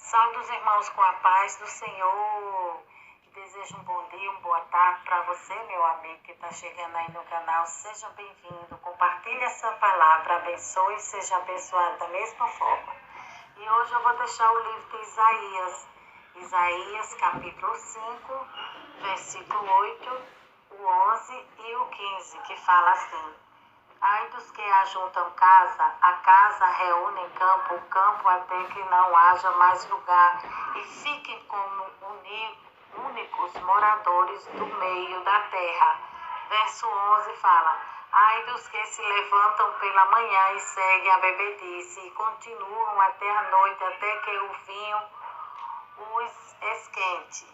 Saúde os irmãos com a paz do Senhor. Desejo um bom dia, uma boa tarde para você, meu amigo que está chegando aí no canal. Seja bem-vindo, compartilhe essa palavra, abençoe e seja abençoado da mesma forma. E hoje eu vou deixar o livro de Isaías capítulo 5, versículo 8, o 11 e o 15, que fala assim: ai dos que ajuntam casa, a casa reúnem campo, o campo até que não haja mais lugar, e fiquem como únicos moradores do meio da terra. Verso 11 fala: ai dos que se levantam pela manhã e seguem a bebedice, e continuam até a noite, até que o vinho os esquente.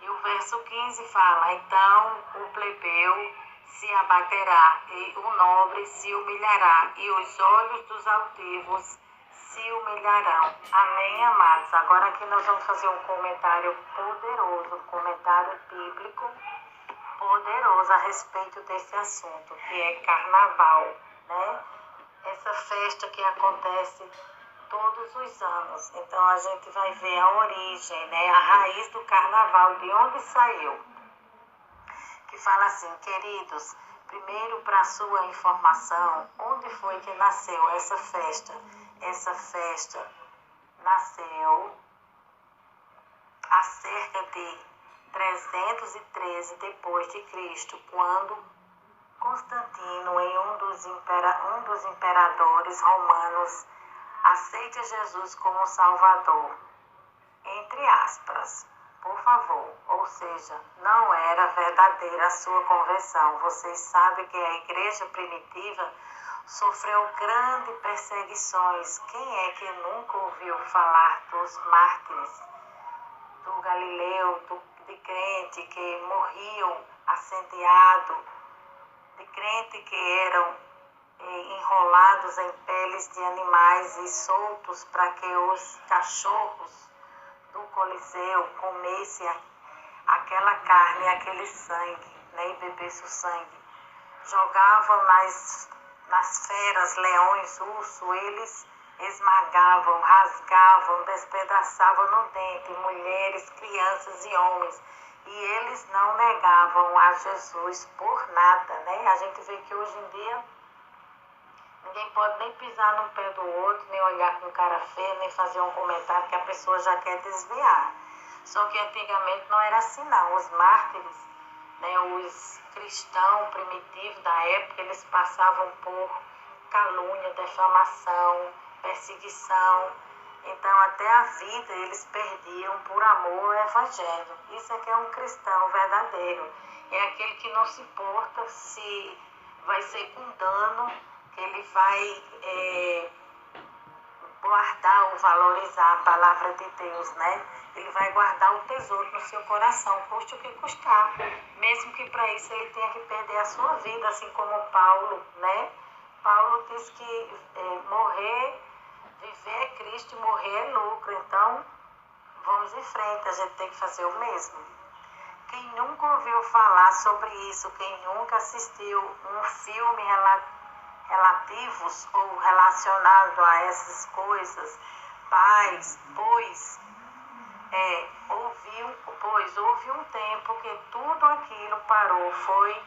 E o verso 15 fala: então o plebeu se abaterá, e o nobre se humilhará, e os olhos dos altivos se humilharão. Amém, amados? Agora aqui nós vamos fazer um comentário poderoso, um comentário bíblico poderoso a respeito desse assunto, que é carnaval, né? Essa festa que acontece todos os anos. Então a gente vai ver a origem, né? A raiz do carnaval, de onde saiu. Que fala assim: queridos, primeiro, para sua informação, onde foi que nasceu essa festa? Essa festa nasceu há cerca de 313 depois de Cristo, quando Constantino, em um dos imperadores romanos, aceita Jesus como Salvador, entre aspas, por favor. Ou seja, não era verdadeira a sua conversão. Vocês sabem que a igreja primitiva sofreu grandes perseguições. Quem é que nunca ouviu falar dos mártires do Galileu, de crente que morriam assediados, de crente que eram enrolados em peles de animais e soltos para que os cachorros do Coliseu comessem aquela carne, aquele sangue, né, e bebessem o sangue. Jogavam nas feras, leões, urso, eles esmagavam, rasgavam, despedaçavam no dente mulheres, crianças e homens. E eles não negavam a Jesus por nada, né? A gente vê que hoje em dia ninguém pode nem pisar no pé do outro, nem olhar com cara feia, nem fazer um comentário que a pessoa já quer desviar. Só que antigamente não era assim não. Os mártires, né, os cristãos primitivos da época, eles passavam por calúnia, defamação, perseguição. Então até a vida eles perdiam por amor ao evangelho. Isso é que é um cristão verdadeiro. É aquele que não se importa se vai ser com dano, que ele vai guardar ou valorizar a palavra de Deus, né? Ele vai guardar o tesouro no seu coração, custe o que custar, mesmo que para isso ele tenha que perder a sua vida, assim como Paulo, né? Paulo diz que viver é Cristo e morrer é lucro. Então vamos em frente, a gente tem que fazer o mesmo. Quem nunca ouviu falar sobre isso, quem nunca assistiu um filme relativos ou relacionado a essas coisas, houve um tempo que tudo aquilo parou. Foi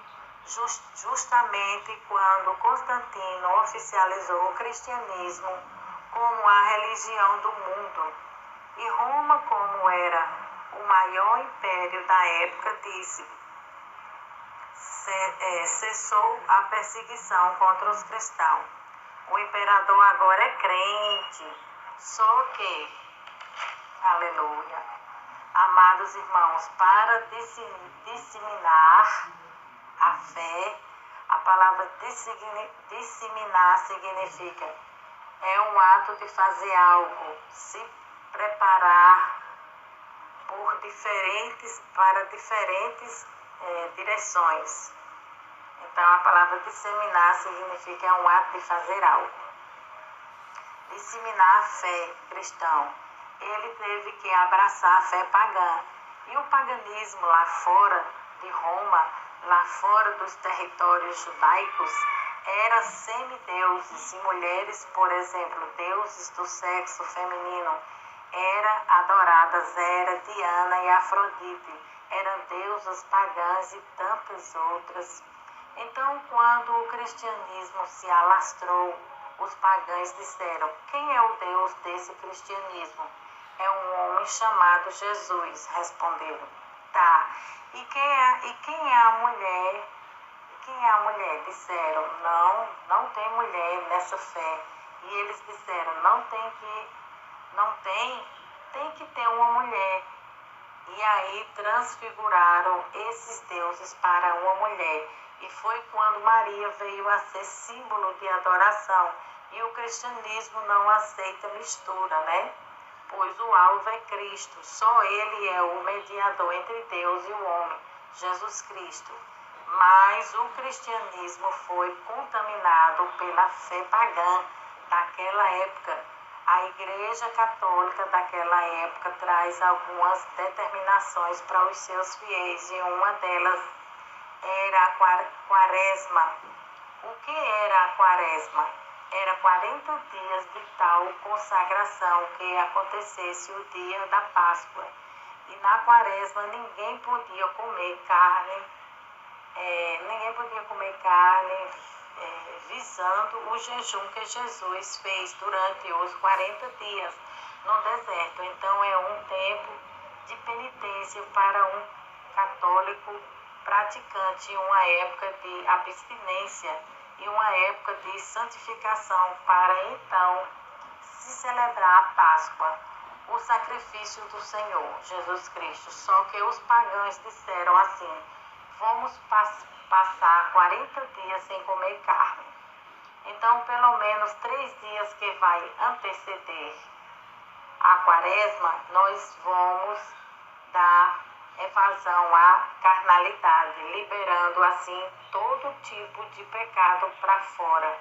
justamente quando Constantino oficializou o cristianismo como a religião do mundo. E Roma, como era o maior império da época, cessou a perseguição contra os cristãos. O imperador agora é crente, só que, aleluia, amados irmãos, para disseminar a fé, a palavra disseminar significa um ato de fazer algo, se preparar para diferentes direções. Então a palavra disseminar significa um ato de fazer algo. Disseminar a fé cristã. Ele teve que abraçar a fé pagã. E o paganismo lá fora de Roma, lá fora dos territórios judaicos, era semideuses e mulheres, por exemplo, deuses do sexo feminino. era adoradas Hera, Diana e Afrodite. Eram deusas pagãs e tantas outras. Então, quando o cristianismo se alastrou, os pagãos disseram: quem é o Deus desse cristianismo? É um homem chamado Jesus, responderam. Tá, e quem é a mulher? Quem é a mulher? Disseram: não tem mulher nessa fé. E eles disseram: tem que ter uma mulher. E aí transfiguraram esses deuses para uma mulher. E foi quando Maria veio a ser símbolo de adoração. E o cristianismo não aceita mistura, né? Pois o alvo é Cristo. Só Ele é o mediador entre Deus e o homem, Jesus Cristo. Mas o cristianismo foi contaminado pela fé pagã daquela época. A Igreja Católica daquela época traz algumas determinações para os seus fiéis, e uma delas era a quaresma. O que era a quaresma? Era 40 dias de tal consagração que acontecesse o dia da Páscoa. E na quaresma ninguém podia comer carne, visando o jejum que Jesus fez durante os 40 dias no deserto. Então é um tempo de penitência para um católico praticante, uma época de abstinência e uma época de santificação para então se celebrar a Páscoa, o sacrifício do Senhor Jesus Cristo. Só que os pagãos disseram assim: vamos passar 40 dias sem comer carne. Então, pelo menos 3 dias que vai anteceder a quaresma, nós vamos dar evasão à carnalidade, liberando assim todo tipo de pecado para fora.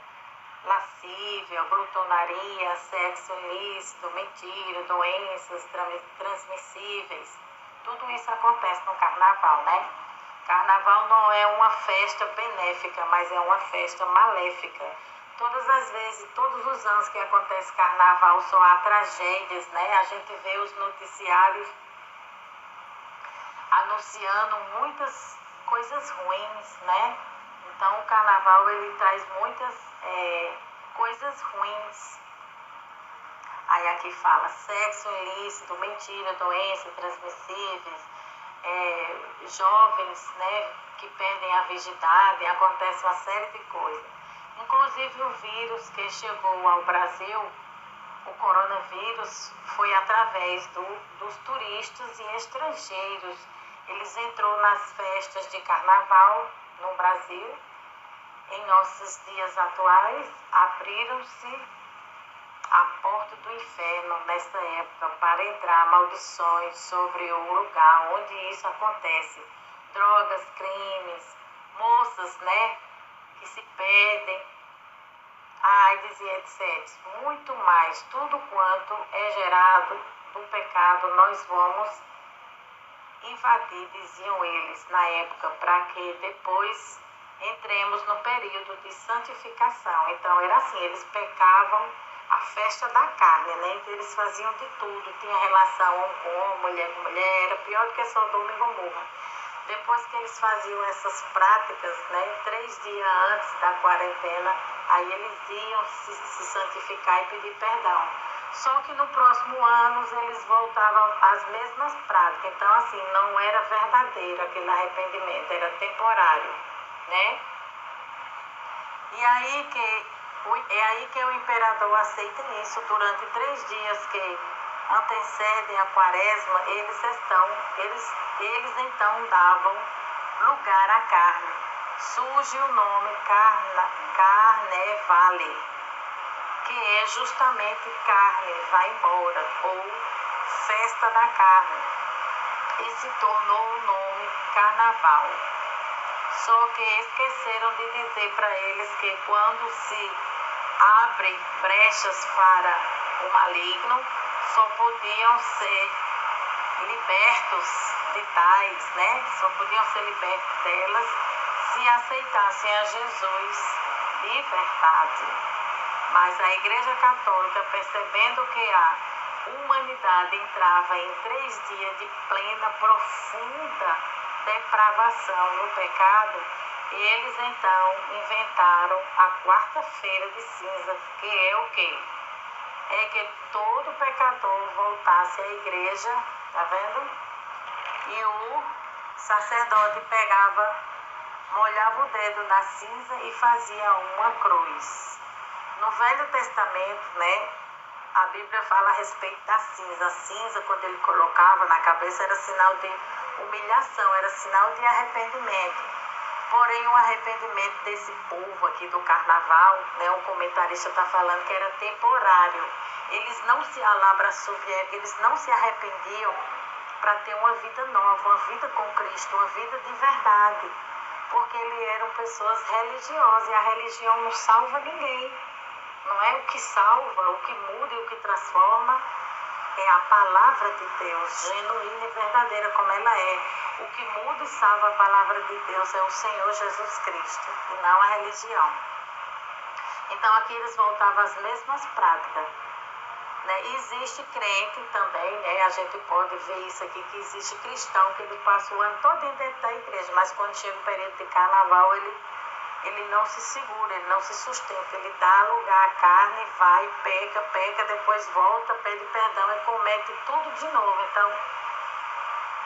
Lascívia, glutonaria, sexo ilícito, mentira, doenças transmissíveis. Tudo isso acontece no carnaval, né? Carnaval não é uma festa benéfica, mas é uma festa maléfica. Todas as vezes, todos os anos que acontece carnaval, só há tragédias, né? A gente vê os noticiários anunciando muitas coisas ruins, né? Então o carnaval ele traz muitas coisas ruins. Aí aqui fala sexo ilícito, mentira, doenças transmissíveis, jovens, né, que perdem a virgindade, acontece uma série de coisas. Inclusive o vírus que chegou ao Brasil, o coronavírus, foi através dos turistas e estrangeiros. Eles entrou nas festas de carnaval no Brasil. Em nossos dias atuais, abriram-se a porta do inferno nesta época para entrar maldições sobre o lugar onde isso acontece. Drogas, crimes, moças, né, que se perdem, AIDS e etc. Muito mais, tudo quanto é gerado do pecado, nós vamos invadir, diziam eles na época, para que depois entremos no período de santificação. Então era assim, eles pecavam a festa da carne, né? Então eles faziam de tudo, tinha relação homem com homem, mulher com mulher, era pior do que Sodoma e Gomorra. Depois que eles faziam essas práticas, né, 3 dias antes da quarentena, aí eles iam se santificar e pedir perdão. Só que no próximo ano eles voltavam às mesmas práticas. Então, assim, não era verdadeiro aquele arrependimento, era temporário, né? E é aí que o imperador aceita isso. Durante 3 dias que antecedem a quaresma, eles então davam lugar à carne. Surge o nome Carnevale, que é justamente carne, vai embora, ou festa da carne, e se tornou o nome Carnaval. Só que esqueceram de dizer para eles que quando se abre brechas para o maligno, só podiam ser libertos de tais, né? Só podiam ser libertos delas se aceitassem a Jesus de verdade. Mas a Igreja Católica, percebendo que há humanidade entrava em 3 dias de plena, profunda depravação no pecado, eles então inventaram a quarta-feira de cinza, que é o quê? É que todo pecador voltasse à igreja, tá vendo? E o sacerdote pegava, molhava o dedo na cinza e fazia uma cruz. No Velho Testamento, né, a Bíblia fala a respeito da cinza. A cinza, quando ele colocava na cabeça, era sinal de humilhação, era sinal de arrependimento. Porém, o arrependimento desse povo aqui do carnaval, né, o comentarista está falando que era temporário. Eles não se eles não se arrependiam para ter uma vida nova, uma vida com Cristo, uma vida de verdade. Porque eles eram pessoas religiosas e a religião não salva ninguém. Não é o que salva, o que muda e o que transforma é a palavra de Deus, genuína e verdadeira como ela é. O que muda e salva a palavra de Deus é o Senhor Jesus Cristo e não a religião. Então aqui eles voltavam às mesmas práticas. Né? Existe crente também, né? A gente pode ver isso aqui, que existe cristão que ele passa o ano todo dentro da igreja, mas quando chega o período de carnaval ele não se segura, ele não se sustenta, ele dá lugar à carne, vai, peca, depois volta, pede perdão e comete tudo de novo. Então,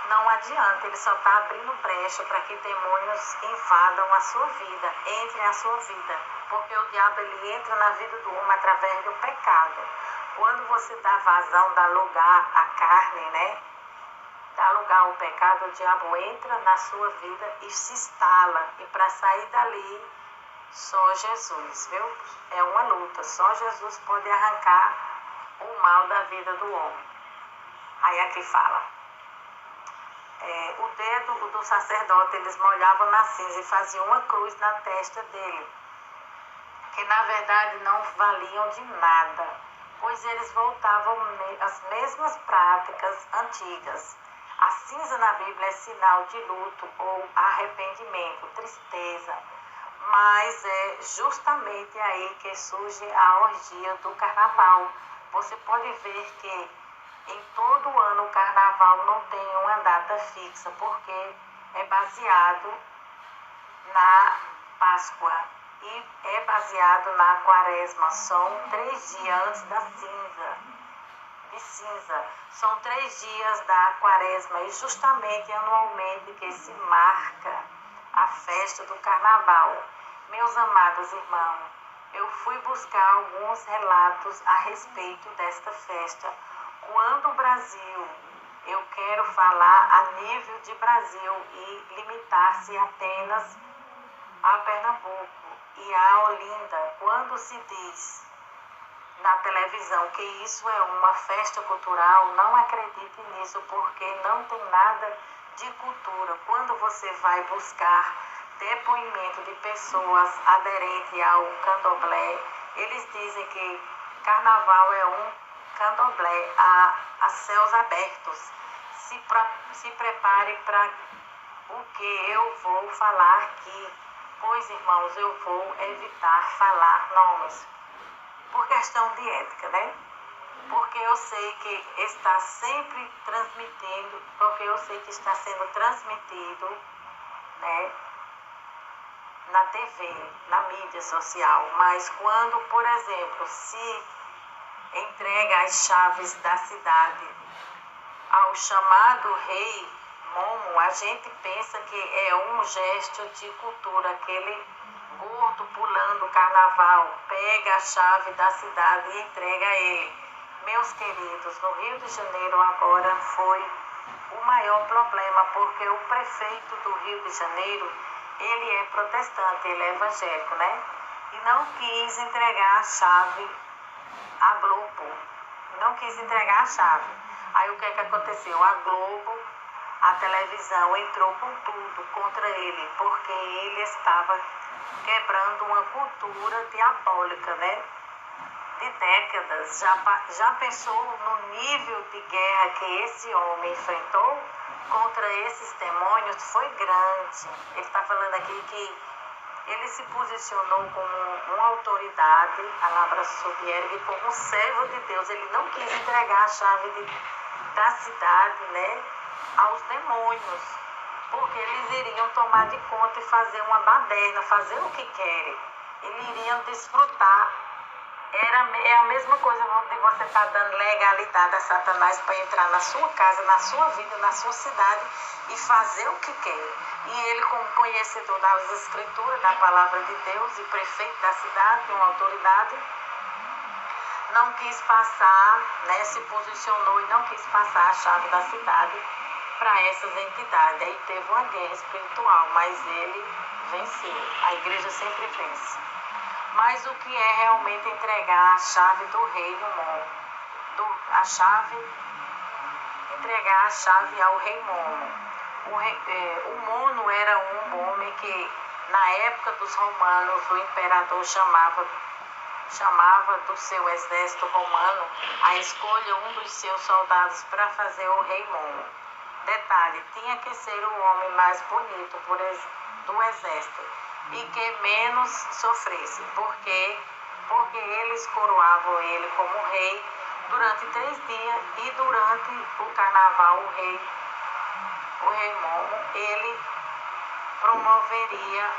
não adianta, ele só está abrindo brecha para que demônios invadam a sua vida, entrem na sua vida, porque o diabo ele entra na vida do homem através do pecado. Quando você dá vazão, dá lugar à carne, né? Dá lugar ao pecado, o diabo entra na sua vida e se instala. E para sair dali, só Jesus, viu? É uma luta. Só Jesus pode arrancar o mal da vida do homem. Aí aqui fala. O dedo do sacerdote, eles molhavam na cinza e faziam uma cruz na testa dele. Que na verdade não valiam de nada, pois eles voltavam às mesmas práticas antigas. A cinza na Bíblia é sinal de luto ou arrependimento, tristeza, mas é justamente aí que surge a orgia do carnaval. Você pode ver que em todo ano o carnaval não tem uma data fixa, porque é baseado na Páscoa e é baseado na Quaresma. São 3 dias antes da cinza. São 3 dias da Quaresma e justamente anualmente que se marca a festa do Carnaval. Meus amados irmãos, eu fui buscar alguns relatos a respeito desta festa. Quando o Brasil, eu quero falar a nível de Brasil e limitar-se apenas a Pernambuco e a Olinda, quando se diz na televisão que isso é uma festa cultural, não acredite nisso, porque não tem nada de cultura. Quando você vai buscar depoimento de pessoas aderentes ao candomblé, eles dizem que carnaval é um candomblé a céus abertos. Se prepare para o que eu vou falar aqui, pois, irmãos, eu vou evitar falar nomes, por questão de ética, né? Porque eu sei que está sempre transmitindo, porque eu sei que está sendo transmitido, né, na TV, na mídia social. Mas quando, por exemplo, se entrega as chaves da cidade ao chamado rei Momo, a gente pensa que é um gesto de cultura, aquele gordo pulando o carnaval, pega a chave da cidade e entrega a ele. Meus queridos, no Rio de Janeiro agora foi o maior problema, porque o prefeito do Rio de Janeiro, ele é protestante, ele é evangélico, né? E não quis entregar a chave à Globo, não quis entregar a chave. Aí o que aconteceu? A Globo, a televisão, entrou com tudo contra ele, porque ele estava quebrando uma cultura diabólica, né? De décadas. Já pensou no nível de guerra que esse homem enfrentou contra esses demônios? Foi grande. Ele está falando aqui que Ele se posicionou como uma autoridade, palavra soviética, como um servo de Deus. Ele não quis entregar a chave da cidade, né, aos demônios, porque eles iriam tomar de conta e fazer uma baderna, fazer o que querem. Eles iriam desfrutar. É a mesma coisa de você estar dando legalidade a Satanás para entrar na sua casa, na sua vida, na sua cidade e fazer o que quer. E ele, como conhecedor das Escrituras, da palavra de Deus e prefeito da cidade, uma autoridade, não quis passar, né, se posicionou e não quis passar a chave da cidade para essas entidades. Aí teve uma guerra espiritual, mas ele venceu. A igreja sempre vence. Mas o que é realmente entregar a chave do reino Momo? Entregar a chave ao rei Momo. O Mono era um homem que, na época dos romanos, o imperador chamava do seu exército romano a escolha um dos seus soldados para fazer o rei Momo. Detalhe, tinha que ser o homem mais bonito do exército e que menos sofresse, porque eles coroavam ele como rei durante 3 dias e durante o carnaval o rei Momo, ele promoveria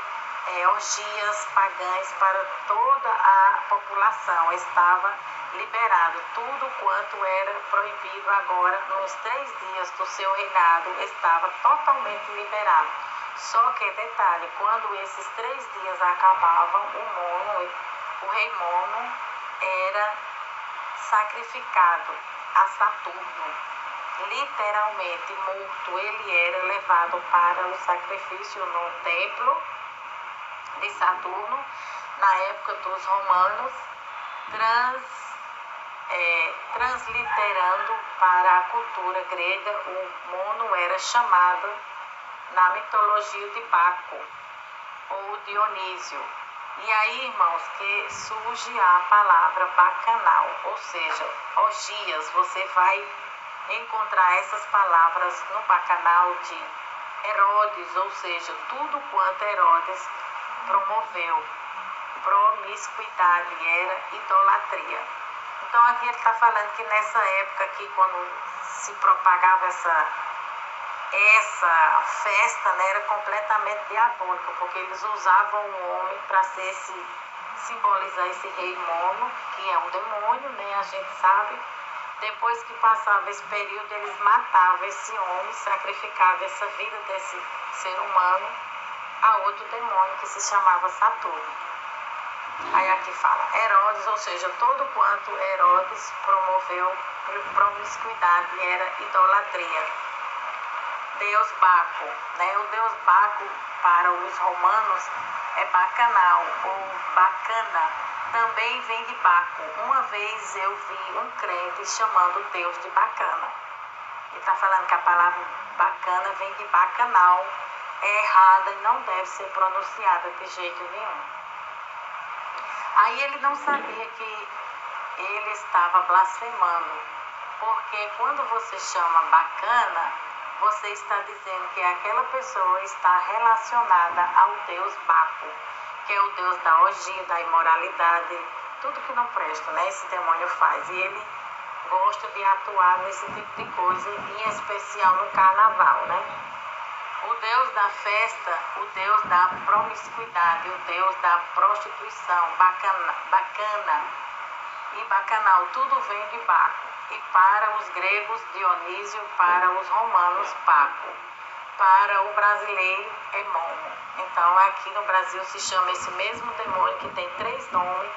orgias pagãs para toda a população. Estava liberado. Tudo quanto era proibido agora, nos 3 dias do seu reinado, estava totalmente liberado. Só que, detalhe, quando esses 3 dias acabavam, o rei Momo era sacrificado a Saturno. Literalmente morto, ele era levado para o sacrifício no templo de Saturno. Na época dos romanos, transliterando para a cultura grega, o Mono era chamado na mitologia de Baco ou Dionísio. E aí, irmãos, que surge a palavra bacanal, ou seja, orgias. Você vai encontrar essas palavras no bacanal de Herodes, ou seja, tudo quanto Herodes promoveu. Promiscuidade era idolatria. Então aqui ele está falando que nessa época aqui, quando se propagava essa festa, né, era completamente diabólica, porque eles usavam o homem para simbolizar esse rei Mono, que é um demônio, né, a gente sabe. Depois que passava esse período, eles matavam esse homem, sacrificavam essa vida desse ser humano a outro demônio que se chamava Saturno. Aí aqui fala Herodes, ou seja, todo quanto Herodes promoveu promiscuidade era idolatria. Deus Baco, né? O Deus Baco para os romanos é bacanal ou bacana, também vem de Baco. Uma vez eu vi um crente chamando Deus de bacana. Ele está falando que a palavra bacana vem de bacanal, é errada e não deve ser pronunciada de jeito nenhum. Aí ele não sabia que ele estava blasfemando, porque quando você chama bacana, você está dizendo que aquela pessoa está relacionada ao Deus Baco, que é o Deus da orgia, da imoralidade, tudo que não presta, né? Esse demônio faz. E ele gosta de atuar nesse tipo de coisa, em especial no carnaval, né? O Deus da festa, o Deus da promiscuidade, o Deus da prostituição, bacana e bacanal, tudo vem de Baco. E para os gregos, Dionísio, para os romanos, Baco. Para o brasileiro, é Momo. Então, aqui no Brasil se chama esse mesmo demônio, que tem 3 nomes,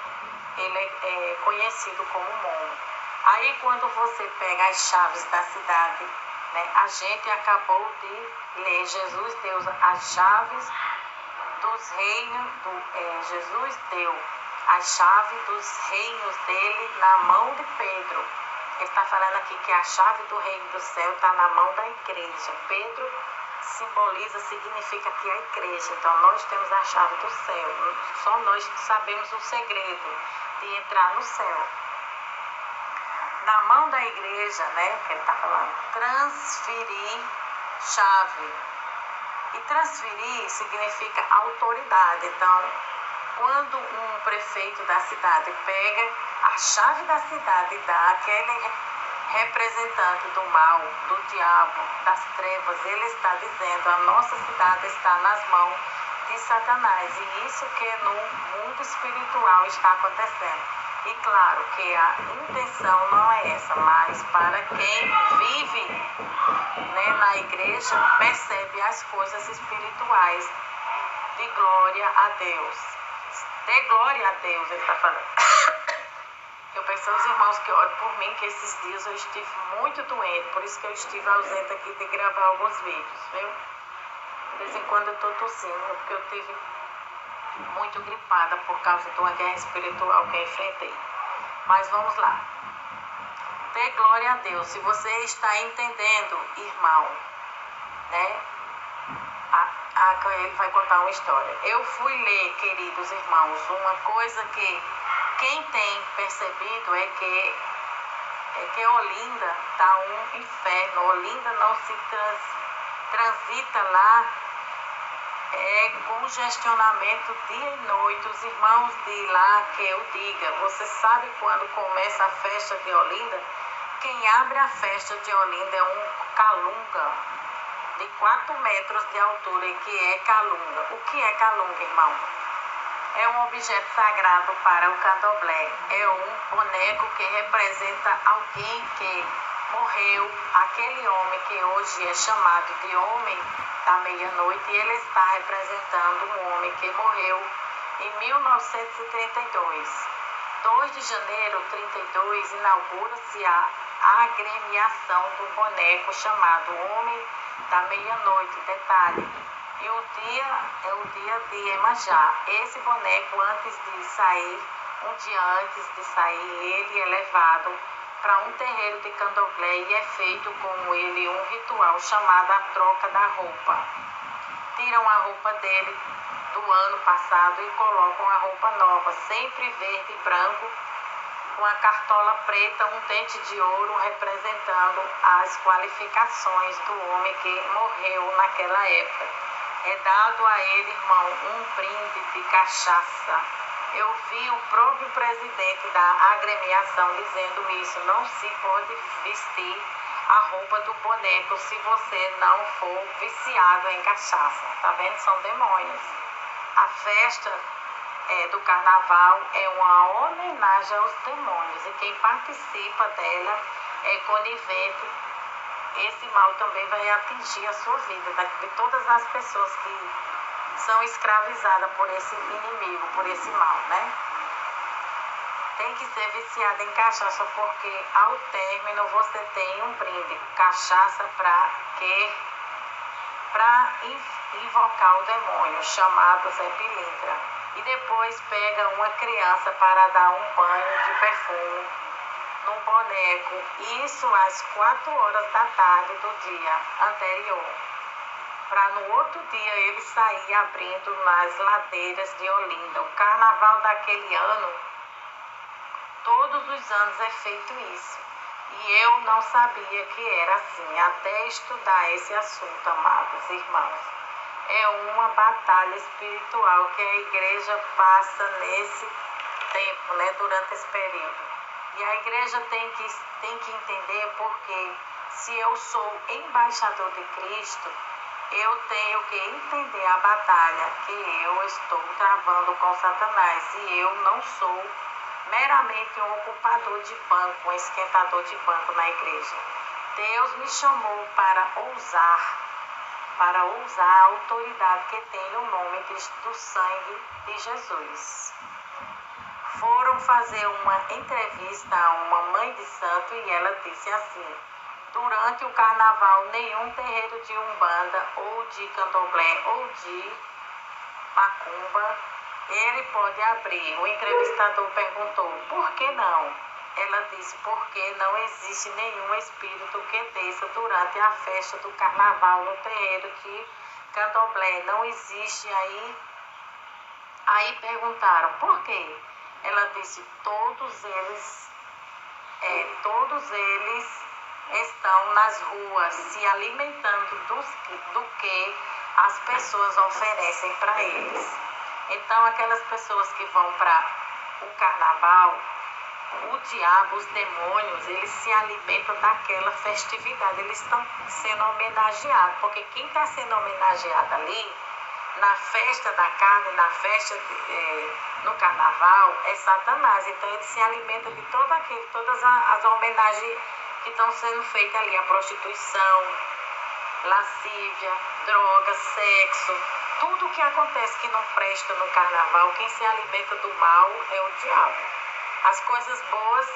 ele é conhecido como Momo. Aí, quando você pega as chaves da cidade, né, a gente acabou de ler, Jesus deu as chaves dos reinos, Jesus deu a chave dos reinos dele na mão de Pedro. Ele está falando aqui que a chave do reino do céu está na mão da igreja. Pedro significa que é a igreja. Então nós temos a chave do céu. Só nós sabemos o segredo de entrar no céu. Na mão da igreja, né, que ele está falando, transferir chave. E transferir significa autoridade. Então, quando um prefeito da cidade pega a chave da cidade e dá àquele representante do mal, do diabo, das trevas, ele está dizendo: a nossa cidade está nas mãos de Satanás. E isso que no mundo espiritual está acontecendo. E claro que a intenção não é essa, mas para quem vive, né, na igreja, percebe as coisas espirituais. De glória a Deus. De glória a Deus, ele está falando. Eu peço aos irmãos que orem por mim, que esses dias eu estive muito doente, por isso que eu estive ausente aqui de gravar alguns vídeos, viu? De vez em quando eu estou tossindo, porque eu estive muito gripada por causa de uma guerra espiritual que eu enfrentei. Mas vamos lá. Dê glória a Deus. Se você está entendendo, irmão, né? Ele vai contar uma história. Eu fui ler, queridos irmãos, uma coisa que quem tem percebido é que Olinda está um inferno. Olinda não se transita lá congestionamento dia e noite. Os irmãos de lá que eu diga, você sabe quando começa a festa de Olinda? Quem abre a festa de Olinda é um calunga de 4 metros de altura, que é calunga. O que é calunga, irmão? É um objeto sagrado para o candomblé. É um boneco que representa alguém que morreu, aquele homem que hoje é chamado de homem da meia-noite, e ele está representando um homem que morreu em 1932. 2 de janeiro de 32, inaugura-se a agremiação do boneco chamado Homem da Meia-Noite. Detalhe, e o dia é o dia de Iemanjá. Esse boneco, antes de sair, um dia antes de sair, ele é levado para um terreiro de candomblé e é feito com ele um ritual chamado a troca da roupa. Tiram a roupa dele do ano passado e colocam a roupa nova, sempre verde e branco, com a cartola preta, um dente de ouro representando as qualificações do homem que morreu naquela época. É dado a ele, irmão, um brinde de cachaça. Eu vi o próprio presidente da agremiação dizendo isso: não se pode vestir a roupa do boneco se você não for viciado em cachaça. Tá vendo? São demônios. A festa do carnaval é uma homenagem aos demônios, e quem participa dela é conivente. Esse mal também vai atingir a sua vida, de todas as pessoas que são escravizadas por esse inimigo, por esse mal, né? Tem que ser viciado em cachaça, porque ao término você tem um brinde, cachaça para invocar o demônio, chamado Zé Pilintra. E depois pega uma criança para dar um banho de perfume no boneco, isso às 4 horas da tarde do dia anterior, para no outro dia ele sair abrindo nas ladeiras de Olinda. O carnaval daquele ano, todos os anos é feito isso. E eu não sabia que era assim, até estudar esse assunto, amados irmãos. É uma batalha espiritual que a igreja passa nesse tempo, né, durante esse período. E a igreja tem que entender, porque se eu sou embaixador de Cristo, eu tenho que entender a batalha que eu estou travando com Satanás. E eu não sou meramente um ocupador de banco, um esquentador de banco na igreja. Deus me chamou para usar a autoridade que tem no nome do sangue de Jesus. Foram fazer uma entrevista a uma mãe de santo e ela disse assim: durante o carnaval, nenhum terreiro de umbanda ou de candomblé ou de macumba ele pode abrir. O entrevistador perguntou: por que não? Ela disse: porque não existe nenhum espírito que desça durante a festa do carnaval no terreiro de candomblé. Não existe. Aí perguntaram: por quê? Ela disse: todos eles estão nas ruas se alimentando do que as pessoas oferecem para eles. Então, aquelas pessoas que vão para o carnaval, o diabo, os demônios, eles se alimentam daquela festividade, eles estão sendo homenageados, porque quem está sendo homenageado ali, na festa da carne, na festa no carnaval, é Satanás. Então ele se alimenta de todas as homenagens que estão sendo feitas ali, a prostituição, lascívia, droga, sexo, tudo que acontece que não presta no carnaval, quem se alimenta do mal é o diabo. As coisas boas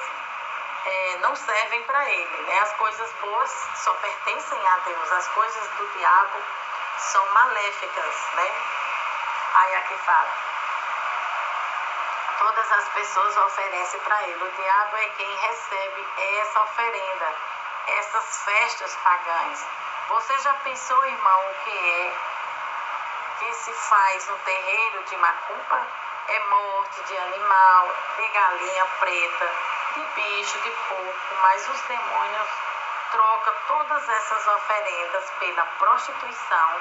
não servem para ele, né? As coisas boas só pertencem a Deus, as coisas do diabo são maléficas, né? Aí aqui fala, todas as pessoas oferecem para ele, o diabo é quem recebe essa oferenda, essas festas pagãs. Você já pensou, irmão, o que se faz no terreiro de macumba? É morte de animal, de galinha preta, de bicho, de porco, mas os demônios trocam todas essas oferendas pela prostituição,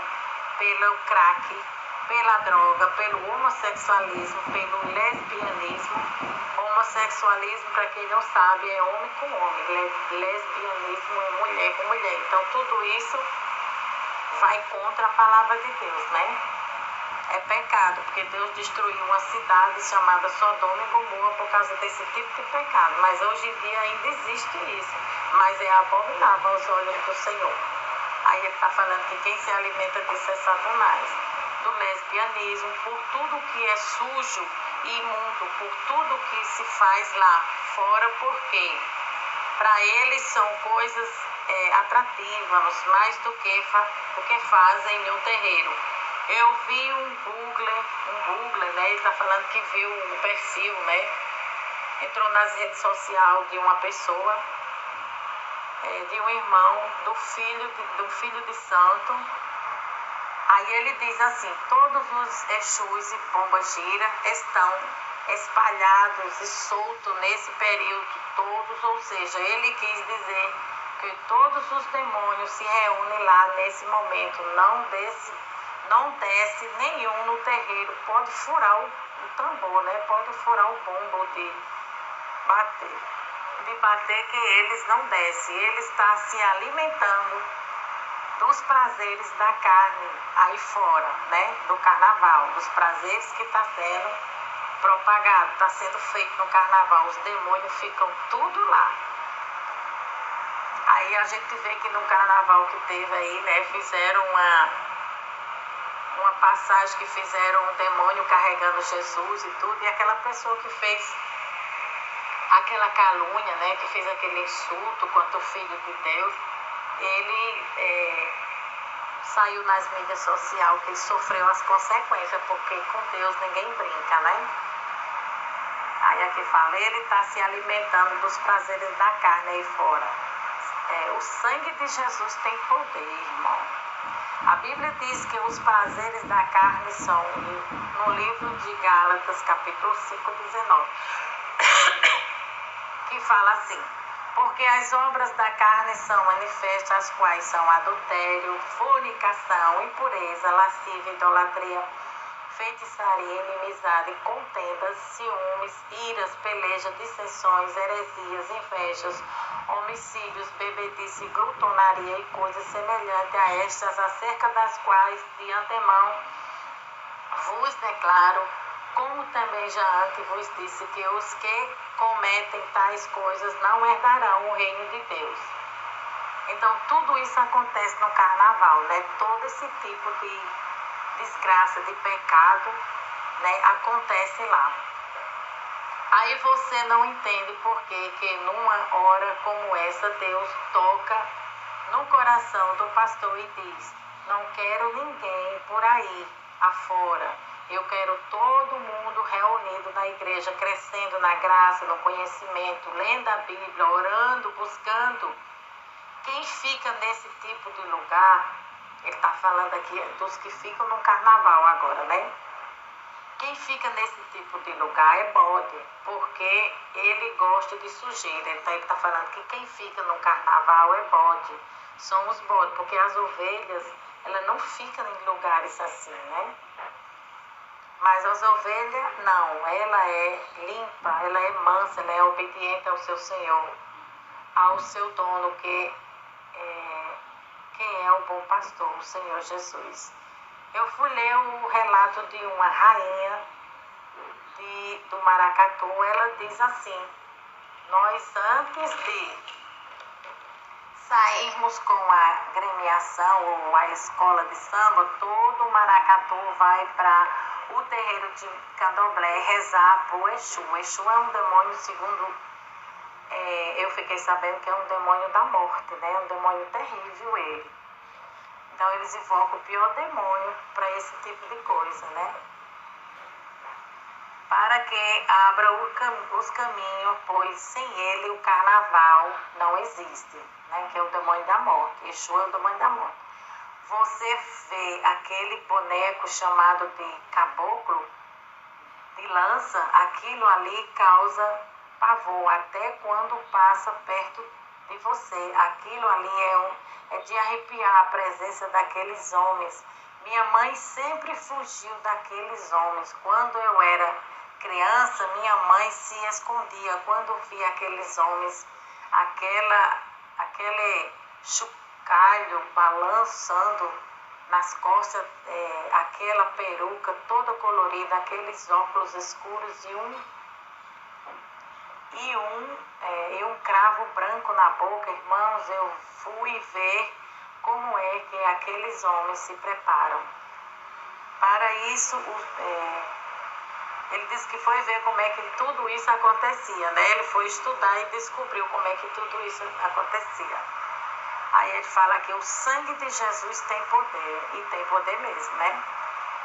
pelo crack, pela droga, pelo homossexualismo, pelo lesbianismo. Homossexualismo, para quem não sabe, é homem com homem, lesbianismo é mulher com mulher. Então tudo isso vai contra a palavra de Deus, né? É pecado, porque Deus destruiu uma cidade chamada Sodoma e Gomorra por causa desse tipo de pecado. Mas hoje em dia ainda existe isso, mas é abominável aos olhos do Senhor. Aí ele está falando que quem se alimenta disso é Satanás. Do lesbianismo, por tudo que é sujo e imundo, por tudo que se faz lá fora, porque para eles são coisas atrativas, mais do que fazem no terreiro. Eu vi um Google, né? Ele está falando que viu um perfil, né? Entrou nas redes sociais de uma pessoa, de um irmão, do filho de santo. Aí ele diz assim, todos os Exus e Pombagira estão espalhados e soltos nesse período, todos, ou seja, ele quis dizer que todos os demônios se reúnem lá nesse momento, não desce nenhum no terreiro, pode furar o tambor, né? Pode furar o bombo de bater que eles não descem, ele está se alimentando dos prazeres da carne aí fora, né? Do carnaval, dos prazeres que está sendo propagado, está sendo feito no carnaval, os demônios ficam tudo lá. Aí a gente vê que no carnaval que teve aí, né, fizeram uma passagem que fizeram um demônio carregando Jesus e tudo, e aquela pessoa que fez aquela calúnia, né, que fez aquele insulto contra o Filho de Deus, ele saiu nas mídias sociais que ele sofreu as consequências, porque com Deus ninguém brinca, né? Aí aqui fala, ele está se alimentando dos prazeres da carne aí fora. O sangue de Jesus tem poder, irmão. A Bíblia diz que os prazeres da carne são, no livro de Gálatas, capítulo 5, 19, que fala assim, porque as obras da carne são manifestas, as quais são adultério, fornicação, impureza, lascívia, idolatria, feitiçaria, inimizade, contendas, ciúmes, iras, pelejas, dissensões, heresias, invejas, homicídios, bebedice, glutonaria e coisas semelhantes a estas, acerca das quais de antemão vos declaro, como também já antes vos disse, que os que cometem tais coisas não herdarão o reino de Deus. Então tudo isso acontece no carnaval, né? Todo esse tipo de desgraça, de pecado, né, acontece lá. Aí você não entende por que numa hora como essa Deus toca no coração do pastor e diz, não quero ninguém por aí afora, eu quero todo mundo reunido na igreja, crescendo na graça, no conhecimento, lendo a Bíblia, orando, buscando. Quem fica nesse tipo de lugar, ele está falando aqui dos que ficam no carnaval agora, né? Quem fica nesse tipo de lugar é bode, porque ele gosta de sujeira. Então ele está falando que quem fica no carnaval é bode. São os bodes, porque as ovelhas, ela não fica em lugares assim, né? Mas as ovelhas, não, ela é limpa, ela é mansa, ela é obediente ao seu Senhor, ao seu dono, quem é o bom pastor, o Senhor Jesus. Eu fui ler o relato de uma rainha do maracatu. Ela diz assim: nós, antes de sairmos com a gremiação ou a escola de samba, todo maracatu vai para o terreiro de Candomblé rezar para o Exu. O Exu é um demônio, segundo eu fiquei sabendo, que é um demônio da morte, né? Um demônio terrível ele. Então eles invocam o pior demônio para esse tipo de coisa, né? Para que abra os caminhos, pois sem ele o carnaval não existe, né? Que é o demônio da morte. Exu é o demônio da morte. Você vê aquele boneco chamado de caboclo, de lança, aquilo ali causa pavor, até quando passa perto de você. Aquilo ali é de arrepiar a presença daqueles homens. Minha mãe sempre fugiu daqueles homens. Quando eu era criança, minha mãe se escondia quando via aqueles homens, aquele chocalho balançando nas costas, aquela peruca toda colorida, aqueles óculos escuros e um cravo branco na boca. Irmãos, eu fui ver como é que aqueles homens se preparam. Para isso, ele disse que foi ver como é que tudo isso acontecia, né? Ele foi estudar e descobriu como é que tudo isso acontecia. Aí ele fala que o sangue de Jesus tem poder, e tem poder mesmo, né?